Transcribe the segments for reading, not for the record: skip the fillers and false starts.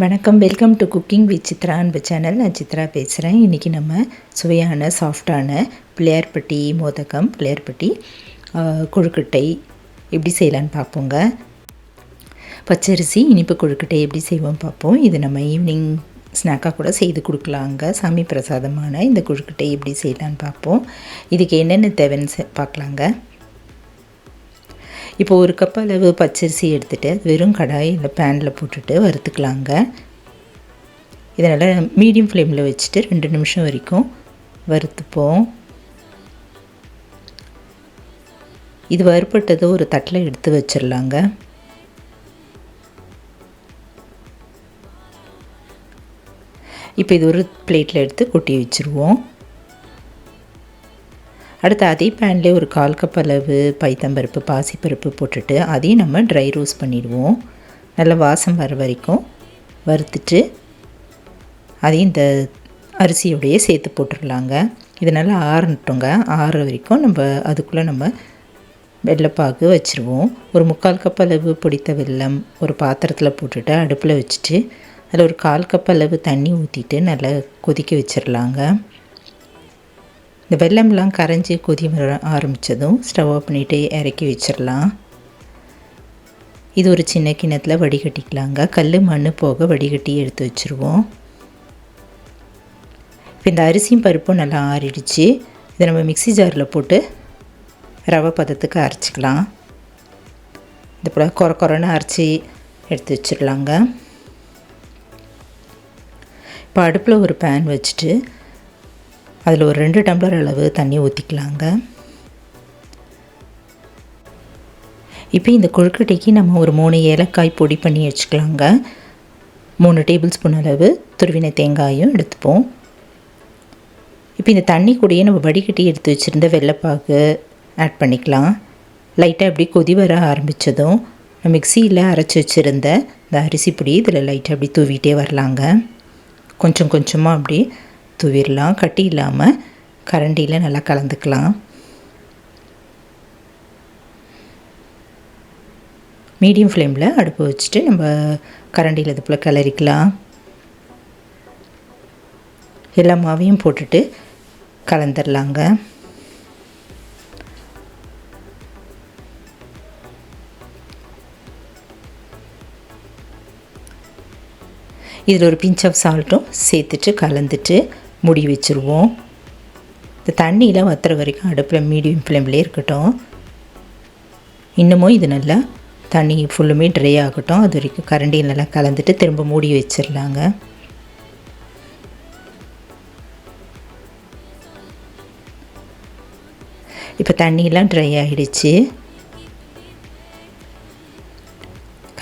வணக்கம், welcome to cooking with Chitra அன்பு channel. நான் சித்ரா பேசுகிறேன். இன்றைக்கி நம்ம சுவையான சாஃப்டான பிள்ளையார்பட்டி மோதகம், பிள்ளையார்பட்டி கொழுக்கட்டை எப்படி செய்யலான்னு பார்ப்போங்க. பச்சரிசி இனிப்பு கொழுக்கட்டை எப்படி செய்வோம் பார்ப்போம். இது நம்ம ஈவினிங் ஸ்நாக்காக கூட செய்து கொடுக்கலாங்க. சாமி பிரசாதமான இந்த கொழுக்கட்டை எப்படி செய்யலான்னு பார்ப்போம். இதுக்கு என்னென்ன தேவைன்னு பார்க்கலாங்க. இப்போ ஒரு கப் அளவு பச்சரிசி எடுத்துகிட்டு வெறும் கடாய் இல்லை பேனில் போட்டுட்டு வறுத்துக்கலாங்க. இதனால் மீடியம் ஃப்ளேமில் வச்சுட்டு 2 நிமிஷம் வரைக்கும் வறுத்துப்போம். இது வறுப்பட்டதை ஒரு தட்டில் எடுத்து வச்சிடலாங்க. இப்போ இது ஒரு பிளேட்டில் எடுத்து கொட்டி வச்சுருவோம். அடுத்து அதே பேன்லேயே ஒரு 1/4 கப் அளவு பைத்தம்பருப்பு, பாசிப்பருப்பு போட்டுட்டு அதையும் நம்ம ட்ரை ரோஸ்ட் பண்ணிடுவோம். நல்லா வாசம் வர வரைக்கும் வறுத்துட்டு அதையும் இந்த அரிசியோடையே சேர்த்து போட்டுடலாங்க. இது நல்லா ஆறட்டுங்க. ஆறுற வரைக்கும் அதுக்குள்ளே நம்ம வெள்ளைப்பாகு வச்சுருவோம். ஒரு 3/4 கப் அளவு பொடித்த வெல்லம் ஒரு பாத்திரத்தில் போட்டுட்டு அடுப்பில் வச்சுட்டு அதில் ஒரு 1/4 கப் அளவு தண்ணி ஊற்றிட்டு நல்லா கொதிக்க வச்சிடலாங்க. இந்த வெல்லம்லாம் கரைஞ்சி கொதி வர ஆரம்பித்ததும் ஸ்டவ் ஆஃப் பண்ணிவிட்டு இறக்கி வச்சிடலாம். இது ஒரு சின்ன கிண்ணத்தில் வடிகட்டிக்கலாங்க. கல் மண் போக வடிகட்டி எடுத்து வச்சுருவோம். இப்போ இந்த அரிசியும் பருப்பும் நல்லா ஆறிடுச்சு. இதை நம்ம மிக்ஸி ஜாரில் போட்டு ரவை பதத்துக்கு அரைச்சிக்கலாம். இது போல் கொரன்னு அரைச்சி எடுத்து வச்சிடலாங்க. இப்போ அடுப்பில் ஒரு பேன் வச்சுட்டு அதில் ஒரு 2 டம்ளர் அளவு தண்ணி ஊற்றிக்கலாங்க. இப்போ இந்த கொழுக்கட்டைக்கு நம்ம ஒரு 3 ஏலக்காய் பொடி பண்ணி வச்சுக்கலாங்க. 3 டேபிள் ஸ்பூன் அளவு துருவின தேங்காயும் எடுத்துப்போம். இப்போ இந்த தண்ணி கூடயே நம்ம வடிகட்டி எடுத்து வச்சுருந்த வெள்ளைப்பாகு ஆட் பண்ணிக்கலாம். லைட்டாக அப்படி கொதி வர ஆரம்பித்ததும் மிக்சியில் அரைச்சி வச்சுருந்த இந்த அரிசி பொடி இதில் லைட்டாக அப்படி தூவிட்டே வரலாங்க. கொஞ்சம் கொஞ்சமாக அப்படி தூவிடலாம். கட்டி இல்லாமல் கரண்டியில் நல்லா கலந்துக்கலாம். மீடியம் ஃப்ளேமில் அடுப்பு வச்சுட்டு நம்ம கரண்டியில் இது போல் கிளறிக்கலாம். எல்லா மாவையும் போட்டுட்டு கலந்துடலாங்க. இதில் ஒரு பிஞ்ச் ஆஃப் சால்ட்டும் சேர்த்துட்டு கலந்துட்டு மூடி வச்சுருவோம். இந்த தண்ணியில் வற்றுற வரைக்கும் அடுப்பில் மீடியம் ஃப்ளேம்லேயே இருக்கட்டும். இன்னமும் இது நல்லா தண்ணி ஃபுல்லுமே ட்ரை ஆகட்டும். அது வரைக்கும் கரண்டியில் நல்லா கலந்துட்டு திரும்ப மூடி வச்சிடலாங்க. இப்போ தண்ணியெலாம் ட்ரை ஆகிடுச்சு.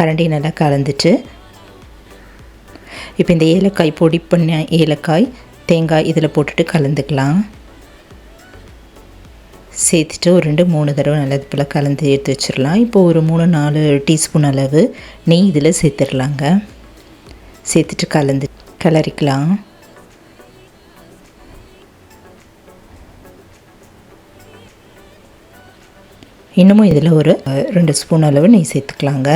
கரண்டி நல்லா கலந்துட்டு இப்போ இந்த ஏலக்காய் பொடி பண்ண ஏலக்காய், தேங்காய் இதில் போட்டுட்டு கலந்துக்கலாம். சேர்த்துட்டு ஒரு 2-3 தடவை நல்லது போல் கலந்து எடுத்து வச்சிடலாம். இப்போது ஒரு 3-4 டீஸ்பூன் அளவு நெய் இதில் சேர்த்துடலாங்க. சேர்த்துட்டு கிளறிக்கலாம். இன்னமும் இதில் ஒரு 2 ஸ்பூன் அளவு நெய் சேர்த்துக்கலாங்க.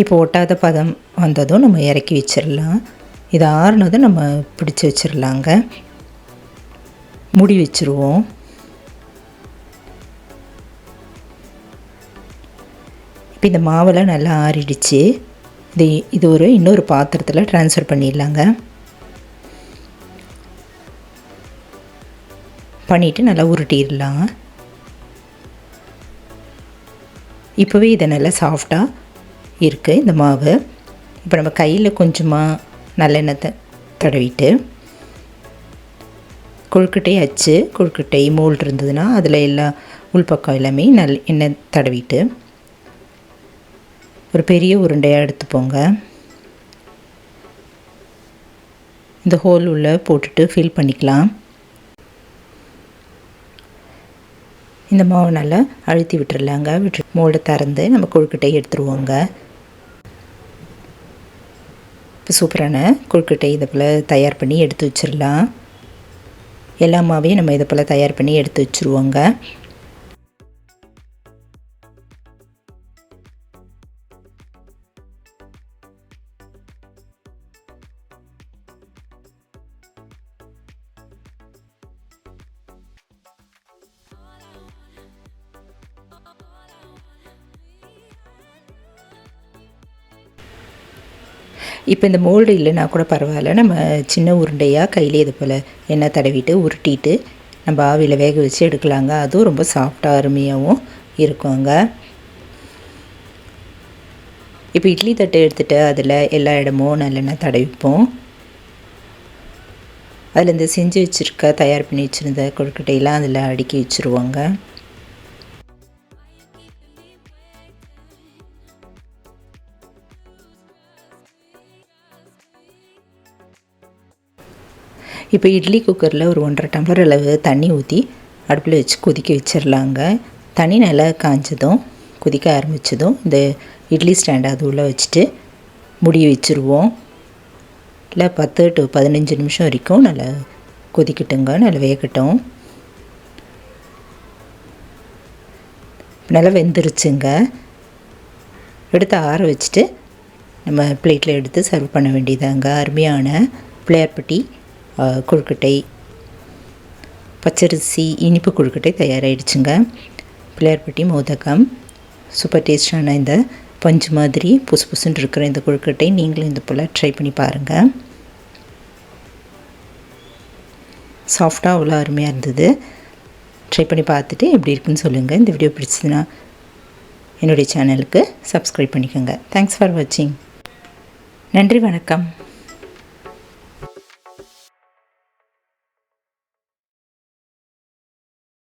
இப்போ ஒட்டாத பதம் வந்ததும் நம்ம இறக்கி வச்சிடலாம். இது ஆறுனதும் நம்ம பிடிச்சி வச்சிடலாங்க. மூடி வச்சுருவோம். இப்போ இந்த மாவெல்லாம் நல்லா ஆறிடுச்சு. இது இன்னொரு பாத்திரத்தில் ட்ரான்ஸ்ஃபர் பண்ணிடலாங்க. பண்ணிவிட்டு நல்லா உருட்டிடலாம். இப்போவே இதை நல்லா சாஃப்டாக இருக்குது இந்த மாவு. இப்போ நம்ம கையில் கொஞ்சமாக நல்லெண்ணெய் தடவிட்டு கொழுக்கட்டை மோல்டு இருந்ததுன்னா அதில் எல்லா உள்பக்கம் எல்லாமே எண்ணெய் தடவிட்டு ஒரு பெரிய உருண்டையாக எடுத்துப்போங்க. இந்த ஹோல் உள்ள போட்டுட்டு ஃபில் பண்ணிக்கலாம். இந்த மாவு நல்லா அழுத்தி விட்டுறலாங்க. மோல்டை திறந்து நம்ம கொழுக்கட்டை எடுத்துருவோங்க. இப்போ சூப்பரான கொழுக்கட்டை இதை போல் தயார் பண்ணி எடுத்து வச்சிடலாம். எல்லா மாவையும் நம்ம இதை போல் தயார் பண்ணி எடுத்து வச்சுருவோங்க. இப்போ இந்த மோல்டு இல்லைன்னா கூட பரவாயில்ல, நம்ம சின்ன உருண்டையாக கையிலே இது போல் எண்ணெய் தடவிட்டு உருட்டிட்டு நம்ம ஆவியில் வேக வச்சு எடுக்கலாங்க. அதுவும் ரொம்ப சாஃப்டாக அருமையாகவும் இருக்குங்க. இப்போ இட்லி தட்டை எடுத்துகிட்டு அதில் எல்லா இடமும் நல்லெண்ணெய் தடவிப்போம். அதில் இந்த செஞ்சு வச்சுருக்க தயார் பண்ணி வச்சுருந்த கொழுக்கட்டையெல்லாம் அதில் அடுக்கி வச்சுருவோங்க. இப்போ இட்லி குக்கரில் ஒரு 1.5 டம்ளர் அளவு தண்ணி ஊற்றி அடுப்பில் வச்சு கொதிக்க வச்சிடலாங்க. தண்ணி நல்லா காய்ஞ்சதும் கொதிக்க ஆரம்பித்ததும் இந்த இட்லி ஸ்டாண்டை அது உள்ளே வச்சுட்டு மூடி வச்சுருவோம். இல்லை 10 to 15 நிமிஷம் வரைக்கும் நல்லா கொதிக்கட்டுங்க, நல்லா வேகட்டும். நல்லா வெந்துருச்சுங்க. எடுத்து ஆற வச்சுட்டு நம்ம பிளேட்டில் எடுத்து சர்வ் பண்ண வேண்டியதாங்க. அருமையான பிள்ளையார்பட்டி கொழுக்கட்டை, பச்சரிசி இனிப்பு கொழுக்கட்டை தயாராகிடுச்சுங்க. பிள்ளையார்பட்டி மோதகம் சூப்பர் டேஸ்டான இந்த பஞ்சு மாதிரி புசு புசுன்னு இருக்கிற இந்த கொழுக்கட்டை நீங்களும் இந்த போல் ட்ரை பண்ணி பாருங்கள். சாஃப்டாக அவ்வளோ அருமையாக இருந்தது. ட்ரை பண்ணி பார்த்துட்டு எப்படி இருக்குன்னு சொல்லுங்கள். இந்த வீடியோ பிடிச்சதுன்னா என்னுடைய சேனலுக்கு சப்ஸ்கிரைப் பண்ணிக்கோங்க. தேங்க்ஸ் ஃபார் வாட்சிங். நன்றி, வணக்கம்.